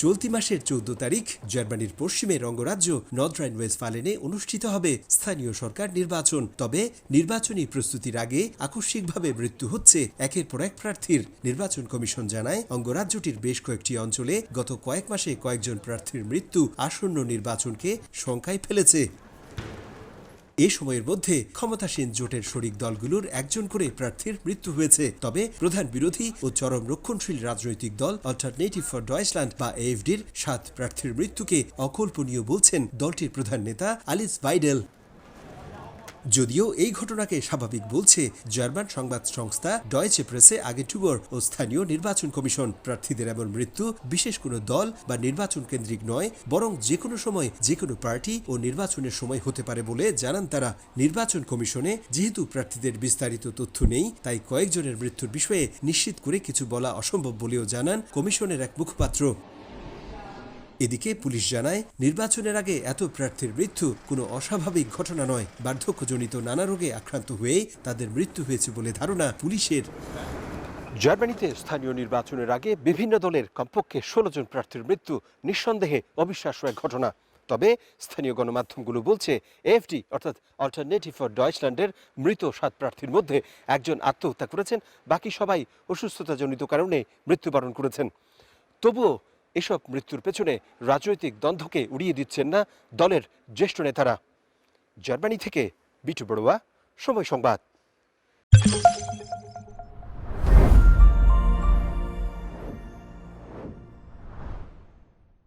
চলতি মাসের 14 তারিখ জার্মানির পশ্চিমের অঙ্গরাজ্য নর্থ রাইন ওয়েস্টফালেনে অনুষ্ঠিত হবে স্থানীয় সরকার নির্বাচন। তবে নির্বাচনী প্রস্তুতির আগে আকস্মিকভাবে মৃত্যু হচ্ছে একের পর এক প্রার্থীর। নির্বাচন কমিশন জানায়, অঙ্গরাজ্যটির বেশ কয়েকটি অঞ্চলে গত কয়েক মাসে কয়েকজন প্রার্থীর মৃত্যু আসন্ন নির্বাচনকে শঙ্কায় ফেলেছে। এ সময়ের মধ্যে ক্ষমতাসীন জোটের শরিক দলগুলোর একজন করে প্রার্থীর মৃত্যু হয়েছে। তবে প্রধান বিরোধী ও চরম রক্ষণশীল রাজনৈতিক দল অল্টারনেটিভ ফর ডয়েচল্যান্ড বা AfD'র 7 প্রার্থীর মৃত্যুকে অকল্পনীয় বলছেন দলটির প্রধান নেতা আলিস ভাইডেল। যদিও এই ঘটনাকে স্বাভাবিক বলছে জার্মান সংবাদ সংস্থা ডয়েচে প্রেসে আগেন্টুবর ও স্থানীয় নির্বাচন কমিশন। প্রার্থীদের এমন মৃত্যু বিশেষ কোনো দল বা নির্বাচন কেন্দ্রিক নয়, বরং যে কোনো সময় যে কোনো পার্টি ও নির্বাচনের সময় হতে পারে বলে জানান তারা। নির্বাচন কমিশনে যেহেতু প্রার্থীদের বিস্তারিত তথ্য নেই, তাই কয়েকজনের মৃত্যুর বিষয়ে নিশ্চিত করে কিছু বলা অসম্ভব বলেও জানান কমিশনের এক মুখপাত্র। এদিকে পুলিশ জানায়, নির্বাচনের আগে এত প্রার্থীর মৃত্যু কোনো অস্বাভাবিক ঘটনা নয়। বার্ধক্যজনিত নানা রোগে আক্রান্ত হয়ে তাদের মৃত্যু হয়েছে বলে ধারণা পুলিশের। জার্মানিতে স্থানীয় নির্বাচনের আগে বিভিন্ন দলের কমপক্ষে 16 জন প্রার্থীর মৃত্যু নিঃসন্দেহে অবিশ্বাস্য এক ঘটনা। তবে স্থানীয় গণমাধ্যমগুলো বলছে, AfD অর্থাৎ অল্টারনেটিভ ফর ডয়েচল্যান্ডের মৃত 7 প্রার্থীর মধ্যে একজন আত্মহত্যা করেছেন, বাকি সবাই অসুস্থতাজনিত কারণে মৃত্যুবরণ করেছেন। তবুও এসব মৃত্যুর পেছনে রাজনৈতিক দ্বন্দ্বকে উড়িয়ে দিচ্ছেন না দলের জ্যেষ্ঠ নেতারা। জার্মানি থেকে বিটু বড়ুয়া, সময় সংবাদ।